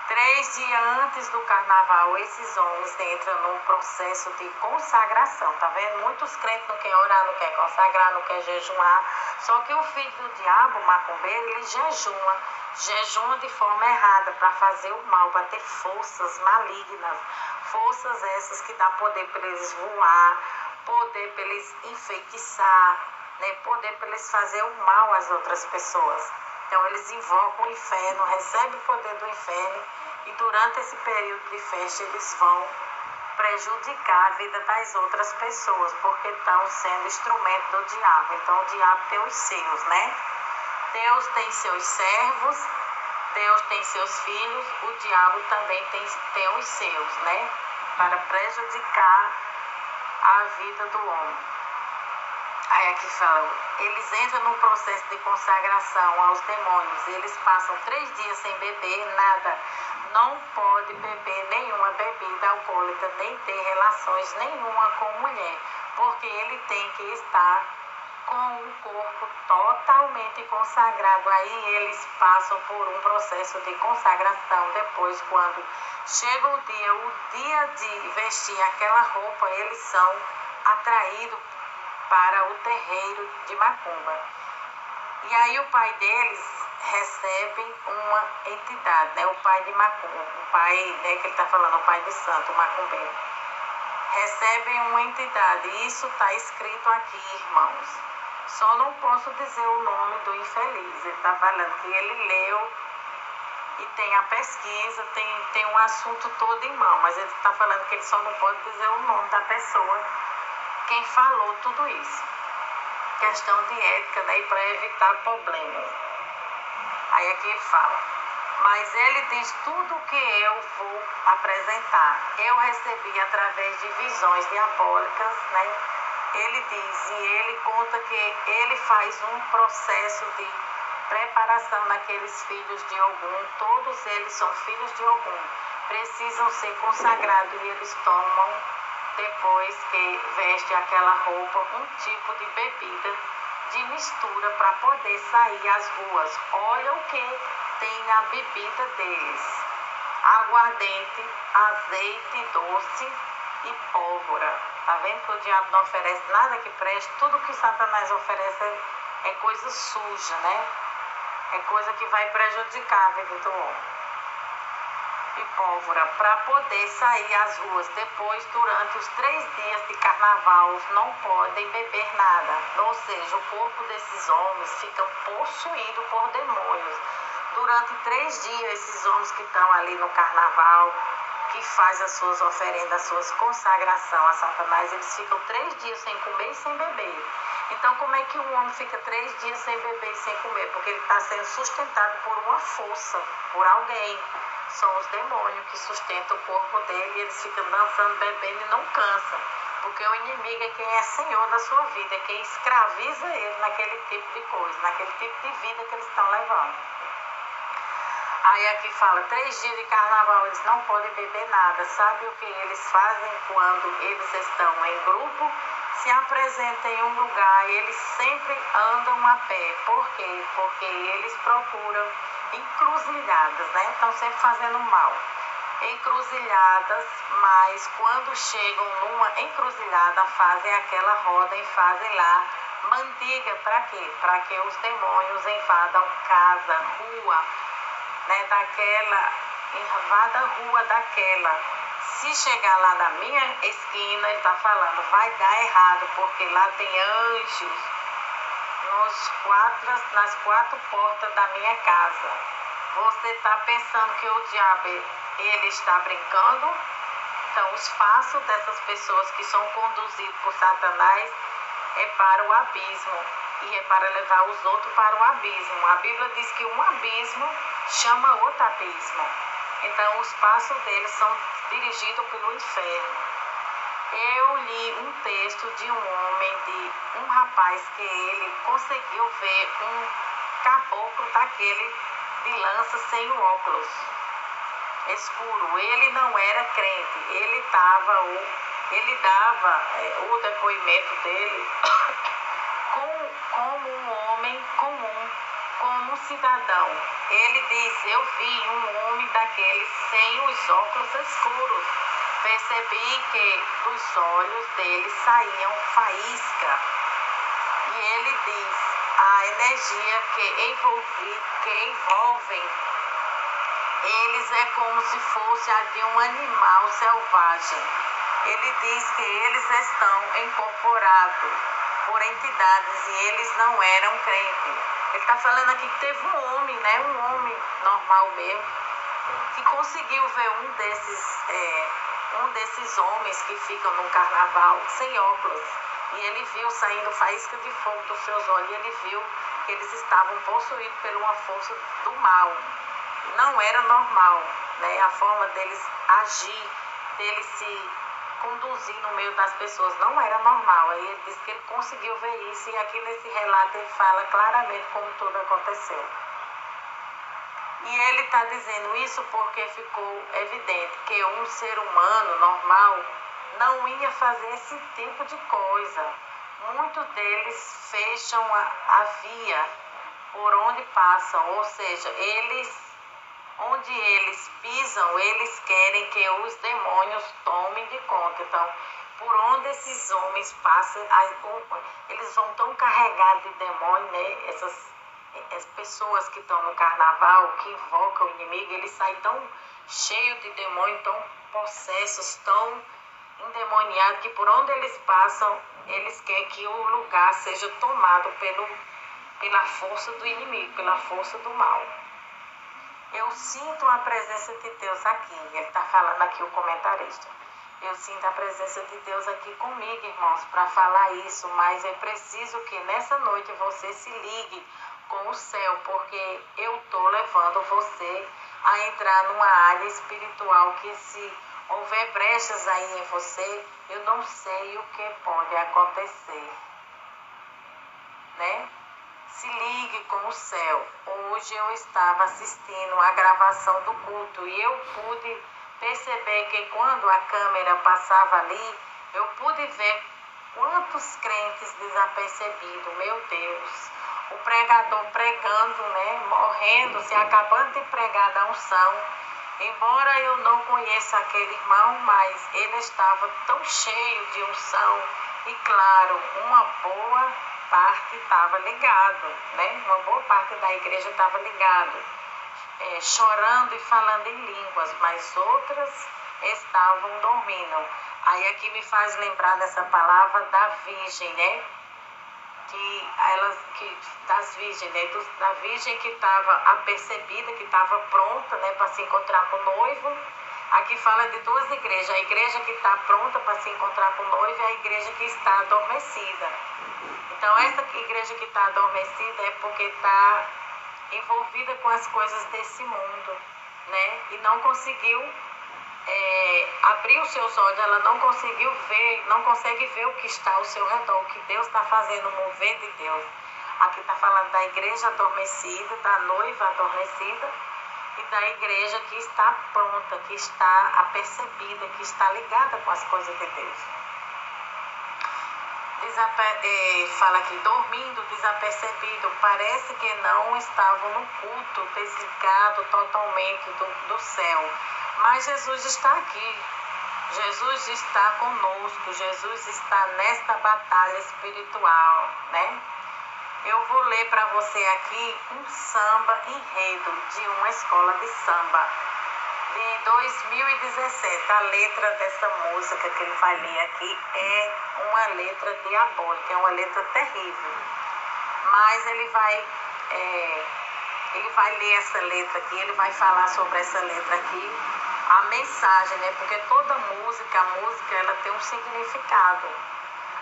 3 dias antes do carnaval, esses homens entram num processo de consagração, tá vendo? Muitos crentes não querem orar, não querem consagrar, não querem jejuar. Só que o filho do diabo, o macumbeiro, ele jejuma de forma errada, para fazer o mal, para ter forças malignas. Forças essas que dá poder para eles voar, poder para eles enfeitiçar, né? Poder para eles fazer o mal às outras pessoas. Então eles invocam o inferno, recebem o poder do inferno, e durante esse período de festa eles vão prejudicar a vida das outras pessoas, porque estão sendo instrumento do diabo. Então o diabo tem os seus, né? Deus tem seus servos, Deus tem seus filhos, o diabo também tem os seus, né? Para prejudicar a vida do homem. Aí aqui fala, eles entram num processo de consagração aos demônios. Eles passam 3 dias sem beber nada. Não pode beber nenhuma bebida alcoólica, nem ter relações nenhuma com mulher, porque ele tem que estar com o corpo totalmente consagrado. Aí eles passam por um processo de consagração. Depois, quando chega o dia de vestir aquela roupa, eles são atraídos para o terreiro de macumba. E aí o pai deles recebe uma entidade, né? O pai de macumba, o pai, né, que ele está falando, o pai de santo, o macumbeiro. Recebem uma entidade, e isso está escrito aqui, irmãos. Só não posso dizer o nome do infeliz. Ele está falando que ele leu e tem a pesquisa, tem um assunto todo em mão, mas ele está falando que ele só não pode dizer o nome da pessoa, quem falou tudo isso. Questão de ética, né, para evitar problemas. Aí aqui ele fala, mas ele diz tudo que eu vou apresentar. Eu recebi através de visões diabólicas, né? Ele diz, e ele conta que ele faz um processo de preparação naqueles filhos de Ogum. Todos eles são filhos de Ogum. Precisam ser consagrados, e eles tomam, depois que veste aquela roupa, um tipo de bebida de mistura para poder sair às ruas. Olha o que tem na bebida deles: aguardente, azeite doce e pólvora. Tá vendo que o diabo não oferece nada que preste? Tudo que Satanás oferece é coisa suja, né? É coisa que vai prejudicar a vida do homem. E pólvora, para poder sair às ruas. Depois, durante os 3 dias de carnaval, não podem beber nada. Ou seja, o corpo desses homens fica possuído por demônios. durante 3 dias, esses homens que estão ali no carnaval, que faz as suas oferendas, as suas consagrações a Satanás, eles ficam 3 dias sem comer e sem beber. Então, como é que um homem fica 3 dias sem beber e sem comer? Porque ele está sendo sustentado por uma força, por alguém. São os demônios que sustentam o corpo dele e eles ficam dançando, bebendo e não cansam. Porque o inimigo é quem é senhor da sua vida, é quem escraviza ele naquele tipo de coisa, naquele tipo de vida que eles estão levando. Aí aqui fala, 3 dias de carnaval, eles não podem beber nada. Sabe o que eles fazem quando eles estão em grupo? Se apresentam em um lugar e eles sempre andam a pé. Por quê? Porque eles procuram encruzilhadas, né? Estão sempre fazendo mal. Encruzilhadas, mas quando chegam numa encruzilhada, fazem aquela roda e fazem lá mandiga. Para quê? Para que os demônios invadam casa, rua, né, invada a rua daquela. Se chegar lá na minha esquina, ele está falando, vai dar errado, porque lá tem anjos nas 4 portas da minha casa. Você está pensando que o diabo, ele está brincando? Então, o espaço dessas pessoas que são conduzidas por Satanás é para o abismo e é para levar os outros para o abismo. A Bíblia diz que um abismo chama outro abismo. Então, os passos deles são dirigidos pelo inferno. Eu li um texto de um rapaz que ele conseguiu ver um caboclo daquele de lança sem o óculos escuro. Ele não era crente, ele dava o depoimento dele como um homem comum, como um cidadão. Ele diz, eu vi um homem daqueles sem os óculos escuros. Percebi que dos olhos dele saíam faísca. E ele diz, a energia que envolvem eles é como se fosse a de um animal selvagem. Ele diz que eles estão incorporados por entidades e eles não eram crentes. Ele está falando aqui que teve um homem, né, um homem normal mesmo, que conseguiu ver um desses homens que ficam no carnaval sem óculos. E ele viu saindo faísca de fogo dos seus olhos e ele viu que eles estavam possuídos por uma força do mal. Não era normal, né? A forma deles agir, deles se conduzir no meio das pessoas, não era normal. Aí ele disse que ele conseguiu ver isso e aqui nesse relato ele fala claramente como tudo aconteceu. E ele está dizendo isso porque ficou evidente que um ser humano normal não ia fazer esse tipo de coisa. Muitos deles fecham a via por onde passam, ou seja, onde eles pisam, eles querem que os demônios tomem de conta. Então, por onde esses homens passam, eles vão tão carregados de demônio, né? As pessoas que estão no carnaval, que invocam o inimigo, eles saem tão cheios de demônio, tão possessos, tão endemoniados, que por onde eles passam, eles querem que o lugar seja tomado pela força do inimigo, pela força do mal. Eu sinto a presença de Deus aqui. Ele está falando aqui, o comentarista. Eu sinto a presença de Deus aqui comigo, irmãos, para falar isso. Mas é preciso que nessa noite você se ligue com o céu, porque eu estou levando você a entrar numa área espiritual que, se houver brechas aí em você, eu não sei o que pode acontecer, né? Se ligue com o céu. Hoje eu estava assistindo a gravação do culto e eu pude perceber que quando a câmera passava ali, eu pude ver quantos crentes desapercebidos, meu Deus. O pregador pregando, né, morrendo, se acabando de pregar da unção. Embora eu não conheça aquele irmão, mas ele estava tão cheio de unção e, claro, uma boa parte estava ligado, né? Uma boa parte da igreja estava ligado, chorando e falando em línguas, mas outras estavam dormindo. Aí aqui me faz lembrar dessa palavra da virgem, né? das virgens, né, da virgem que estava apercebida, que estava pronta, né, para se encontrar com o noivo. Aqui fala de duas igrejas, a igreja que está pronta para se encontrar com o noivo e a igreja que está adormecida. Então, essa igreja que está adormecida é porque está envolvida com as coisas desse mundo, né, e não conseguiu abrir os seus olhos, ela não conseguiu ver, não consegue ver o que está ao seu redor, o que Deus está fazendo, o mover de Deus. Aqui está falando da igreja adormecida, da noiva adormecida e da igreja que está pronta, que está apercebida, que está ligada com as coisas de Deus. Fala aqui, dormindo, desapercebido, parece que não estavam no culto, desligado totalmente do céu. Mas Jesus está aqui, Jesus está conosco, Jesus está nesta batalha espiritual, né? Eu vou ler para você aqui um samba enredo de uma escola de samba de 2017. A letra dessa música que ele vai ler aqui é uma letra diabólica, é uma letra terrível. Mas ele vai ler essa letra aqui, ele vai falar sobre essa letra aqui, a mensagem, né? Porque toda música, a música ela tem um significado.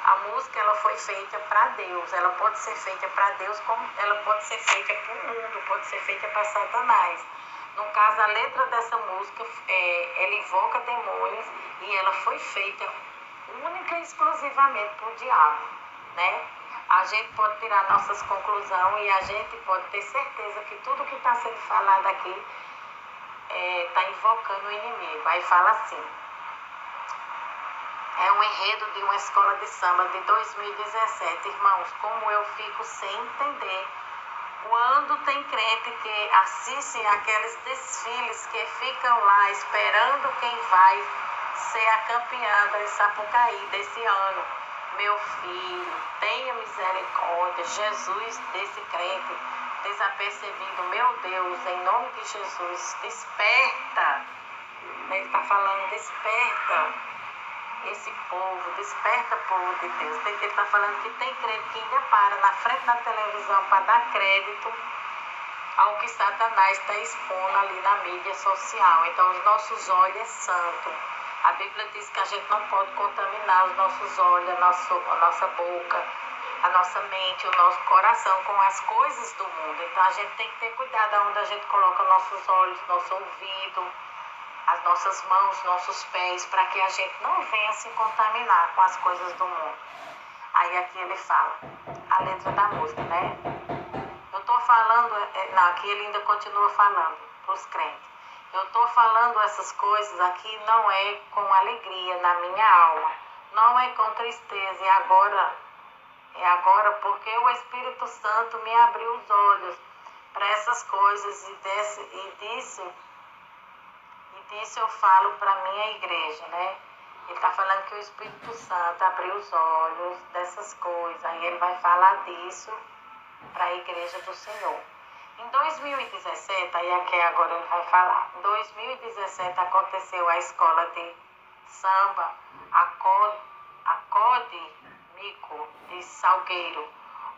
A música ela foi feita para Deus, ela pode ser feita para Deus como ela pode ser feita para o mundo, pode ser feita para Satanás. No caso, a letra dessa música, ela invoca demônios e ela foi feita única e exclusivamente para o diabo, né? A gente pode tirar nossas conclusões e a gente pode ter certeza que tudo que está sendo falado aqui está invocando o inimigo. Aí fala assim, é um enredo de uma escola de samba de 2017. Irmãos, como eu fico sem entender quando tem crente que assiste aqueles desfiles que ficam lá esperando quem vai ser a campeã da Sapucaí desse ano. Meu filho, tenha misericórdia, Jesus, desse crente desapercebido. Meu Deus, em nome de Jesus, desperta. Ele está falando, desperta esse povo, desperta povo de Deus. Ele está falando que tem crente que ainda para na frente da televisão para dar crédito ao que Satanás está expondo ali na mídia social. Então, os nossos olhos é santo. A Bíblia diz que a gente não pode contaminar os nossos olhos, a nossa boca, a nossa mente, o nosso coração com as coisas do mundo. Então, a gente tem que ter cuidado onde a gente coloca nossos olhos, nosso ouvido, as nossas mãos, nossos pés, para que a gente não venha se contaminar com as coisas do mundo. Aí aqui ele fala, a letra da música, né? Eu estou falando, aqui ele ainda continua falando para os crentes. Eu estou falando essas coisas aqui não é com alegria na minha alma, não é com tristeza, é agora porque o Espírito Santo me abriu os olhos para essas coisas e disso eu falo para a minha igreja, né? Ele está falando que o Espírito Santo abriu os olhos dessas coisas, aí ele vai falar disso para a igreja do Senhor. Em 2017, aí aqui agora ele vai falar, em 2017 aconteceu a escola de samba Acode Mico de Salgueiro.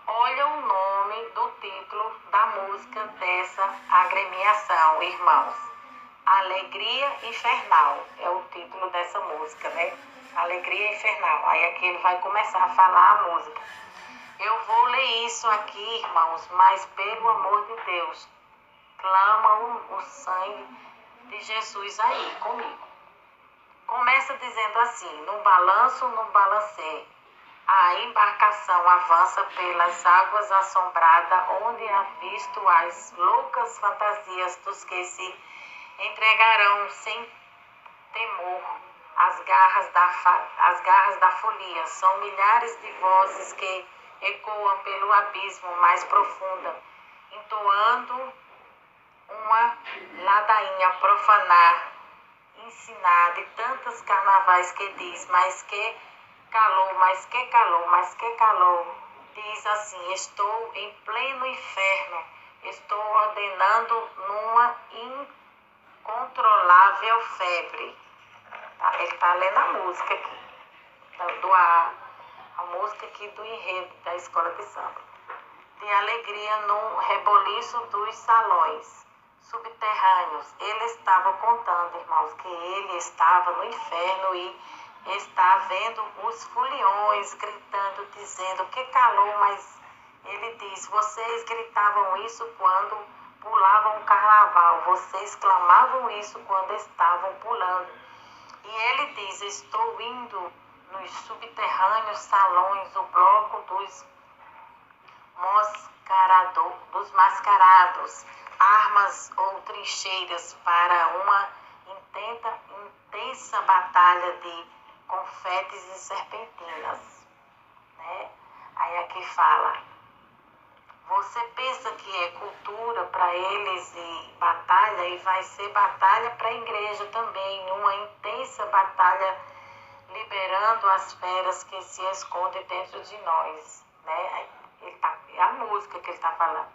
Olha o nome do título da música dessa agremiação, irmãos. Alegria Infernal é o título dessa música, né? Alegria Infernal. Aí aqui ele vai começar a falar a música. Eu vou ler isso aqui, irmãos, mas pelo amor de Deus, clama o sangue de Jesus aí comigo. Começa dizendo assim, no balanço, no balancê, a embarcação avança pelas águas assombradas, onde avisto as loucas fantasias dos que se entregarão sem temor às garras da folia. São milhares de vozes que ecoam pelo abismo mais profunda, entoando uma ladainha profanar, ensinar de tantos carnavais que diz, mas que calor, diz assim, estou em pleno inferno, estou ordenando numa incontrolável febre. Ele está lendo a música aqui, a música aqui do enredo da escola de samba. De alegria no reboliço dos salões subterrâneos. Ele estava contando, irmãos, que ele estava no inferno e está vendo os foliões gritando, dizendo que calor, mas ele diz, vocês gritavam isso quando pulavam o carnaval, vocês clamavam isso quando estavam pulando. E ele diz, estou indo nos subterrâneos salões, o bloco dos mascarados, armas ou trincheiras para uma intensa batalha de confetes e serpentinas, né? Aí aqui fala, você pensa que é cultura para eles e batalha, e vai ser batalha para a igreja também, uma intensa batalha liberando as feras que se escondem dentro de nós, né? É a música que ele está falando.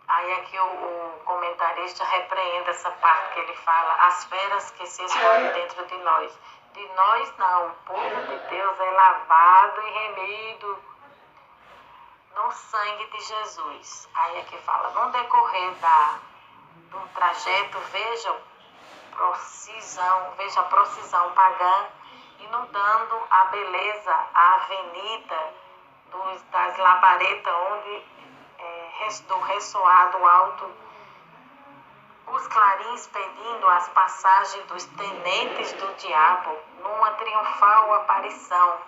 Aí aqui o comentarista repreende essa parte que ele fala, as feras que se escondem dentro de nós. De nós não, o povo de Deus é lavado e remido no sangue de Jesus. Aí aqui fala, no decorrer do trajeto, veja a procissão pagã inundando a beleza, a avenida das labaredas, onde do ressoado alto, os clarins pedindo as passagens dos tenentes do diabo numa triunfal aparição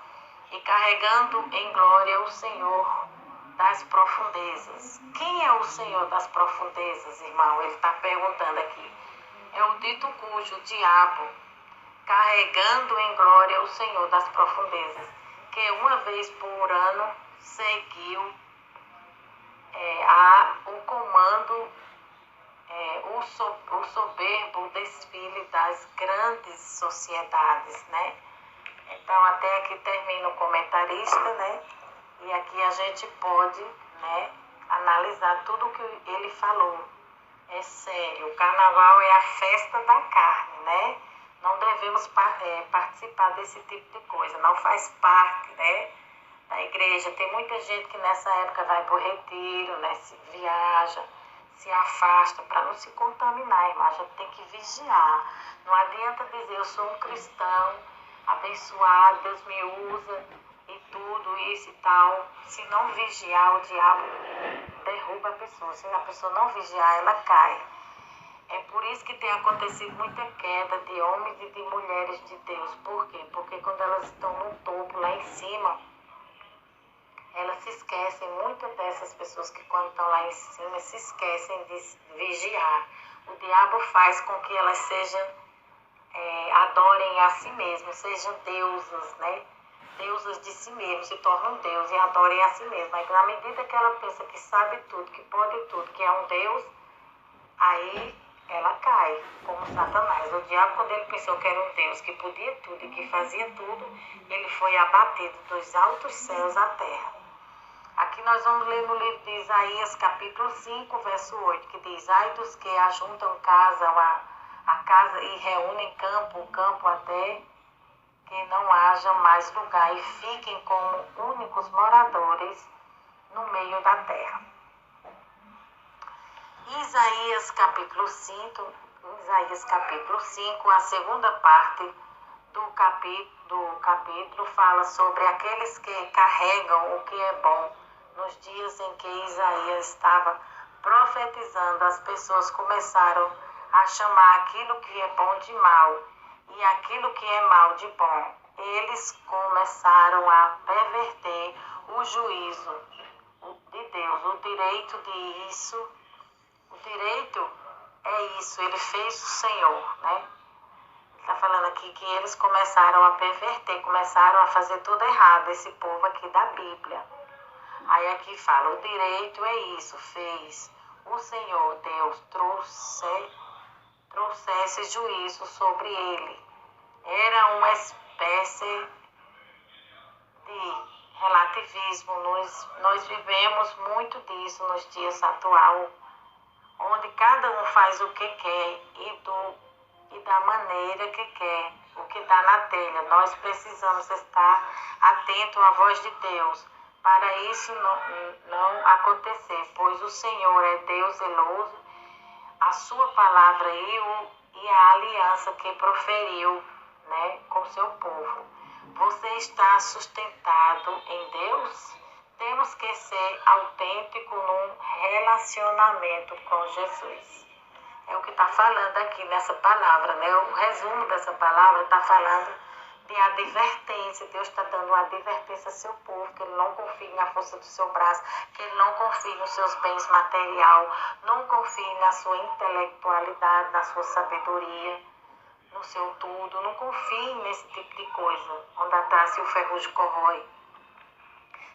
e carregando em glória o Senhor das profundezas. Quem é o Senhor das profundezas, irmão? Ele está perguntando aqui. É o dito cujo diabo, carregando em glória o Senhor das profundezas, que uma vez por ano seguiu o comando, o soberbo desfile das grandes sociedades, né? Então, até aqui termina o comentarista, né? E aqui a gente pode, né, analisar tudo o que ele falou. É sério, o carnaval é a festa da carne, né? Não devemos participar desse tipo de coisa, não faz parte, né, da igreja. Tem muita gente que nessa época vai para o retiro, né, viaja, se afasta para não se contaminar, irmã. A gente tem que vigiar. Não adianta dizer, eu sou um cristão abençoado, Deus me usa e tudo isso e tal. Se não vigiar, o diabo derruba a pessoa. Se a pessoa não vigiar, ela cai. É por isso que tem acontecido muita queda de homens e de mulheres de Deus. Por quê? Porque quando elas estão no topo, lá em cima, elas se esquecem, muitas dessas pessoas que quando estão lá em cima, se esquecem de vigiar. O diabo faz com que elas adorem a si mesmas, sejam deusas, né? Deusas de si mesmas, se tornam Deus e adorem a si mesmas. Mas na medida que ela pensa que sabe tudo, que pode tudo, que é um Deus, aí ela cai, como Satanás. O diabo, quando ele pensou que era um Deus que podia tudo e que fazia tudo, ele foi abatido dos altos céus à terra. Aqui nós vamos ler no livro de Isaías, capítulo 5, verso 8, que diz, ai dos que ajuntam a casa e reúnem o campo até que não haja mais lugar e fiquem como únicos moradores no meio da terra. Isaías capítulo 5, a segunda parte do capítulo fala sobre aqueles que carregam o que é bom. Nos dias em que Isaías estava profetizando, as pessoas começaram a chamar aquilo que é bom de mal e aquilo que é mal de bom. Eles começaram a perverter o juízo de Deus, o direito de isso. O direito é isso, ele fez o Senhor, né? Está falando aqui que eles começaram a perverter, começaram a fazer tudo errado, esse povo aqui da Bíblia. Aí aqui fala, o direito é isso, fez o Senhor Deus trouxesse juízo sobre ele. Era uma espécie de relativismo. Nós vivemos muito disso nos dias atuais, onde cada um faz o que quer e da maneira que quer. o que está na telha. Nós precisamos estar atentos à voz de Deus para isso não acontecer, pois o Senhor é Deus zeloso, a sua palavra e a aliança que proferiu, né, com seu povo. Você está sustentado em Deus? Temos que ser autêntico num relacionamento com Jesus. É o que está falando aqui nessa palavra, né? O resumo dessa palavra está falando de advertência. Deus está dando uma advertência ao seu povo, que ele não confie na força do seu braço, que ele não confie nos seus bens materiais, não confie na sua intelectualidade, na sua sabedoria, no seu tudo. Não confie nesse tipo de coisa, onde a traça e o ferrugem corrói,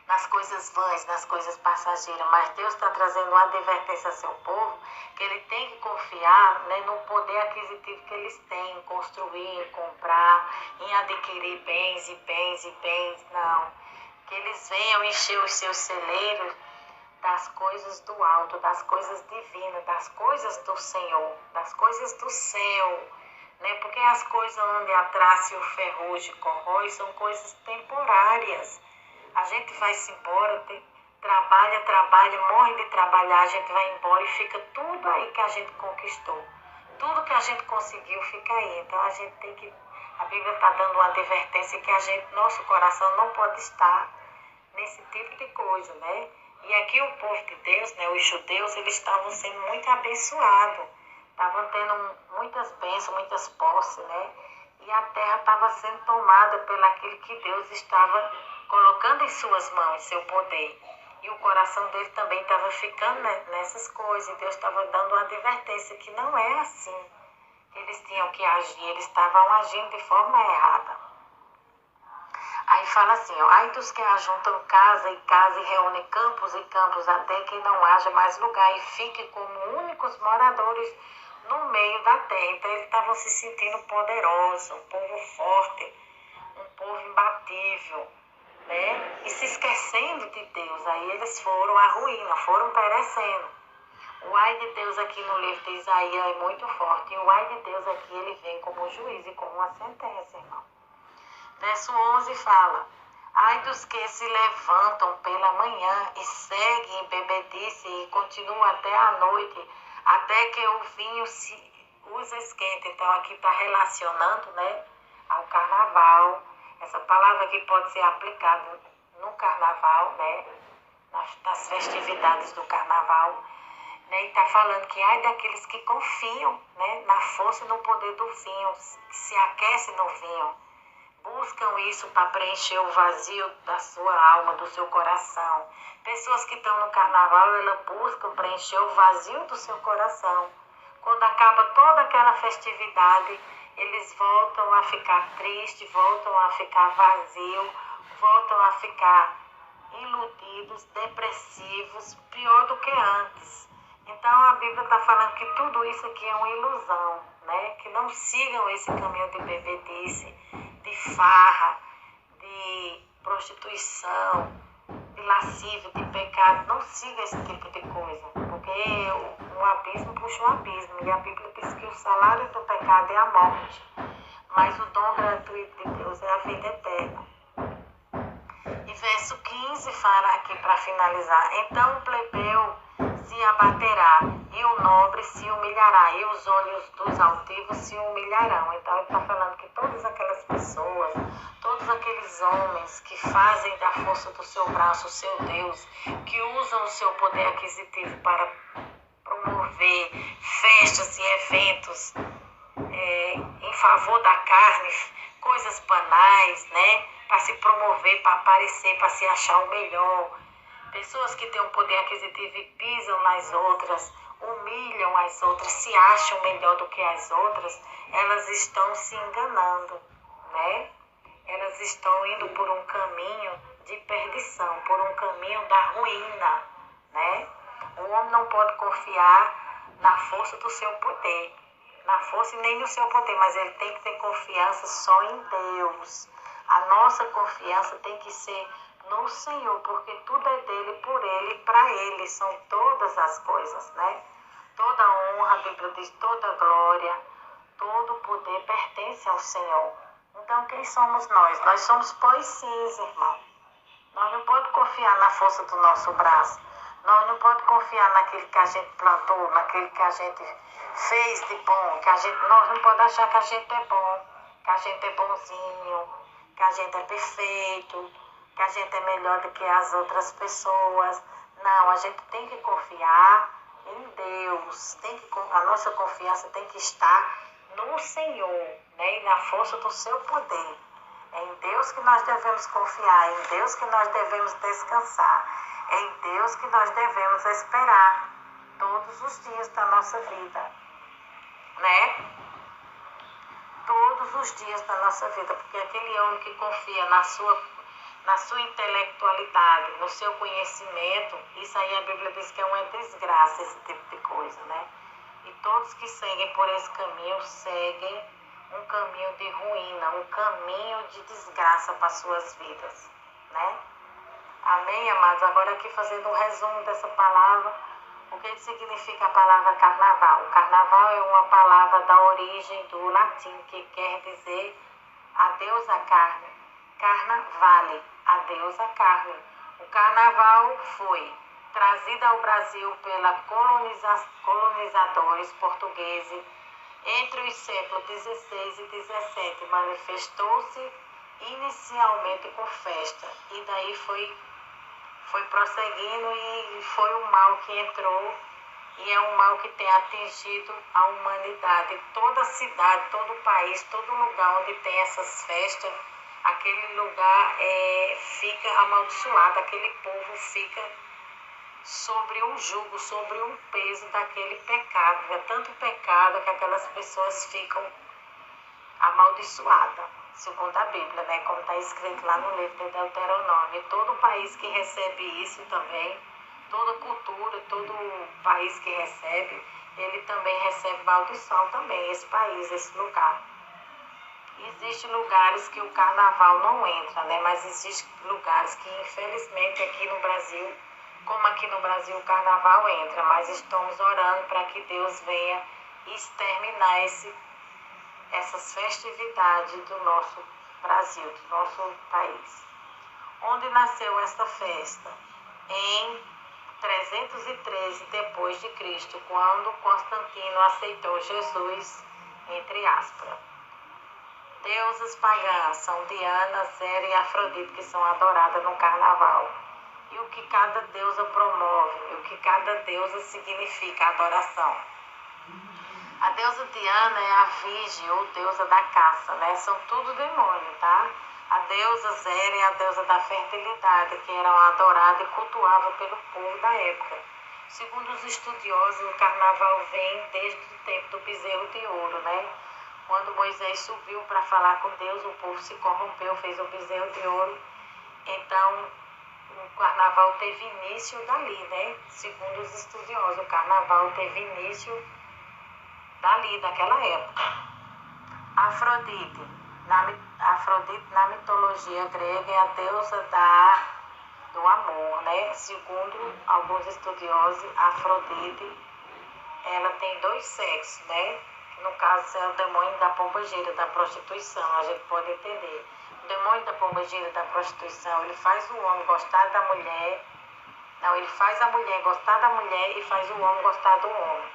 nas coisas vãs, nas coisas passageiras. Mas Deus está trazendo uma advertência ao seu povo, que ele tem que confiar, né, no poder aquisitivo que eles têm, em construir, em comprar, em adquirir bens e bens e bens. Não, que eles venham encher os seus celeiros das coisas do alto, das coisas divinas, das coisas do Senhor, das coisas do céu, né? Porque as coisas onde a traça e o ferrugem corrói são coisas temporárias. A gente vai-se embora, trabalha, morre de trabalhar, a gente vai embora e fica tudo aí que a gente conquistou. Tudo que a gente conseguiu fica aí. Então a gente tem que... A Bíblia está dando uma advertência que nosso coração não pode estar nesse tipo de coisa, né? E aqui o povo de Deus, né, os judeus, eles estavam sendo muito abençoados. Estavam tendo muitas bênçãos, muitas posses, né? E a terra estava sendo tomada pelaquilo que Deus estava colocando em suas mãos, seu poder. E o coração dele também estava ficando nessas coisas. E Deus estava dando uma advertência que não é assim que eles tinham que agir. Eles estavam agindo de forma errada. Aí fala assim, ó, ai dos que ajuntam casa e casa e reúnem campos e campos até que não haja mais lugar e fiquem como únicos moradores no meio da terra. Então eles estavam se sentindo poderosos, um povo forte, um povo imbatível, né? E se esquecendo de Deus. Aí eles foram à ruína, foram perecendo. O ai de Deus aqui no livro de Isaías é muito forte. E o ai de Deus aqui, ele vem como juiz e como uma sentença, irmão. Verso 11 fala, ai dos que se levantam pela manhã e seguem em bebedice e continuam até a noite, até que o vinho os esquenta. Então aqui está relacionando, né, ao carnaval. Essa palavra aqui pode ser aplicada no carnaval, né, nas festividades do carnaval. Né, e está falando que ai daqueles que confiam, né, na força e no poder do vinho, que se aquecem no vinho. Buscam isso para preencher o vazio da sua alma, do seu coração. Pessoas que estão no carnaval, elas buscam preencher o vazio do seu coração. Quando acaba toda aquela festividade, eles voltam a ficar tristes, voltam a ficar vazios, voltam a ficar iludidos, depressivos, pior do que antes. Então a Bíblia está falando que tudo isso aqui é uma ilusão, né? Que não sigam esse caminho de bebedice, de farra, de prostituição, de lascívia, de pecado. Não siga esse tipo de coisa, porque um abismo puxa um abismo. E a Bíblia diz que o salário do pecado é a morte, mas o dom gratuito de Deus é a vida eterna. E verso 15 fala aqui para finalizar, então o plebeu se abaterá e o nobre se humilhará e os olhos dos altivos se humilharão. Então ele está falando que todas aquelas pessoas, todos aqueles homens que fazem da força do seu braço o seu Deus, que usam o seu poder aquisitivo para promover festas e eventos em favor da carne, coisas banais, né? Para se promover, para aparecer, para se achar o melhor. Pessoas que têm um poder aquisitivo e pisam nas outras, humilham as outras, se acham melhor do que as outras, elas estão se enganando, né? Elas estão indo por um caminho de perdição, por um caminho da ruína, né? O homem não pode confiar na força do seu poder, na força e nem no seu poder, mas ele tem que ter confiança só em Deus. A nossa confiança tem que ser no Senhor, porque tudo é dele, por ele e para ele são todas as coisas, né? Toda honra, a Bíblia diz, toda glória, todo poder pertence ao Senhor. Então, quem somos nós? Nós somos pó e cinza, irmão. Nós não podemos confiar na força do nosso braço. Nós não podemos confiar naquele que a gente plantou, naquele que a gente fez de bom. Nós não podemos achar que a gente é bom, que a gente é bonzinho, que a gente é perfeito, que a gente é melhor do que as outras pessoas. Não, a gente tem que confiar em Deus. A nossa confiança tem que estar no Senhor, né? E na força do seu poder. É em Deus que nós devemos confiar, é em Deus que nós devemos descansar, é em Deus que nós devemos esperar todos os dias da nossa vida, né? Todos os dias da nossa vida, porque aquele homem que confia na sua intelectualidade, no seu conhecimento, isso aí a Bíblia diz que é uma desgraça, esse tipo de coisa, né? E todos que seguem por esse caminho, seguem um caminho de ruína, um caminho de desgraça para suas vidas, né? Amém, amados? Agora aqui fazendo um resumo dessa palavra, o que significa a palavra carnaval? O carnaval é uma palavra da origem do latim, que quer dizer a deusa carne. Carna vale, a deusa carne. O carnaval foi trazido ao Brasil pelos colonizadores portugueses entre os séculos XVI e XVII. Manifestou-se inicialmente com festa e daí foi prosseguindo e foi um mal que entrou e é um mal que tem atingido a humanidade. Toda cidade, todo país, todo lugar onde tem essas festas, aquele lugar fica amaldiçoado, aquele povo fica sobre um jugo, sobre um peso daquele pecado. É tanto pecado que aquelas pessoas ficam amaldiçoadas, segundo a Bíblia, né? Como está escrito lá no livro de Deuteronômio. Todo país que recebe isso também, toda cultura, todo país que recebe, ele também recebe maldição também, esse país, esse lugar. Existem lugares que o carnaval não entra, né? Mas existem lugares que, infelizmente, aqui no Brasil, como aqui no Brasil o carnaval entra, mas estamos orando para que Deus venha exterminar essas festividades do nosso Brasil, do nosso país. Onde nasceu esta festa? Em 313 depois de Cristo, quando Constantino aceitou Jesus, entre aspas. Deusas pagãs são Diana, Zera e Afrodite, que são adoradas no carnaval. E o que cada deusa promove, o que cada deusa significa a adoração. A deusa Diana é a virgem ou deusa da caça, né? São tudo demônio, tá? A deusa Zera é a deusa da fertilidade, que eram adoradas e cultuadas pelo povo da época. Segundo os estudiosos, o carnaval vem desde o tempo do bezerro de ouro, né? Quando Moisés subiu para falar com Deus, o povo se corrompeu, fez o bezerro de ouro. Então, o carnaval teve início dali, né? Segundo os estudiosos, o carnaval teve início dali, daquela época. Afrodite na mitologia grega é a deusa do amor, né? Segundo alguns estudiosos, Afrodite, ela tem dois sexos, né? No caso, é o demônio da pombagira, da prostituição, a gente pode entender. O demônio da pombagira, da prostituição, ele faz o homem gostar da mulher. Não, ele faz a mulher gostar da mulher e faz o homem gostar do homem.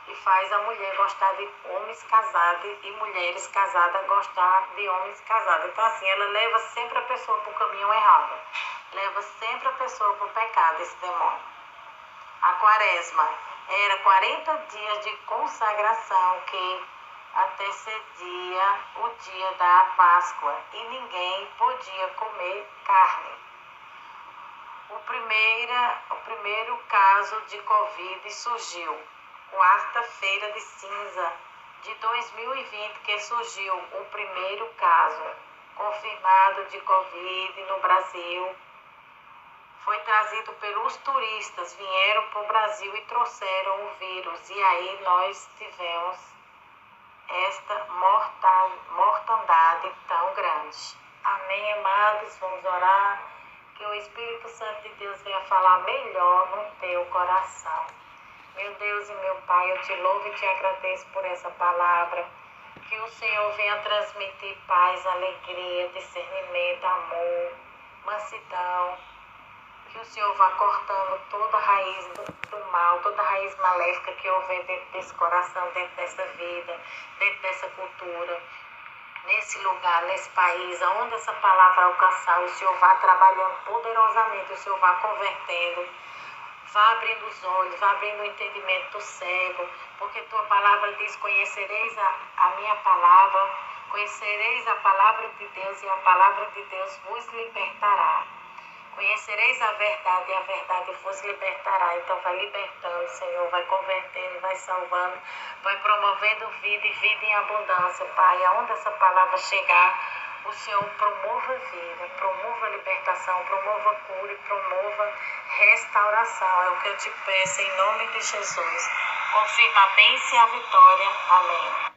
E faz a mulher gostar de homens casados e mulheres casadas gostar de homens casados. Então, assim, ela leva sempre a pessoa para o caminho errado. Leva sempre a pessoa para o pecado, esse demônio. A quaresma era 40 dias de consagração que antecedia o dia da Páscoa e ninguém podia comer carne. O primeiro caso de Covid surgiu quarta-feira de cinza de 2020, que surgiu o primeiro caso confirmado de Covid no Brasil. Foi trazido pelos turistas, vieram para o Brasil e trouxeram o vírus. E aí nós tivemos esta mortandade tão grande. Amém, amados? Vamos orar. Que o Espírito Santo de Deus venha falar melhor no teu coração. Meu Deus e meu Pai, eu te louvo e te agradeço por essa palavra. Que o Senhor venha transmitir paz, alegria, discernimento, amor, mansidão. Que o Senhor vá cortando toda raiz do mal, toda raiz maléfica que houver dentro desse coração, dentro dessa vida, dentro dessa cultura, nesse lugar, nesse país, aonde essa palavra alcançar, o Senhor vá trabalhando poderosamente, o Senhor vá convertendo, vá abrindo os olhos, vá abrindo o entendimento do cego, porque tua palavra diz: conhecereis a minha palavra, conhecereis a palavra de Deus e a palavra de Deus vos libertará. Conhecereis a verdade e a verdade vos libertará. Então vai libertando, Senhor, vai convertendo, vai salvando, vai promovendo vida e vida em abundância, Pai. Aonde essa palavra chegar, o Senhor promova vida, promova libertação, promova cura e promova restauração. É o que eu te peço em nome de Jesus. Confirma a bênção e a vitória. Amém.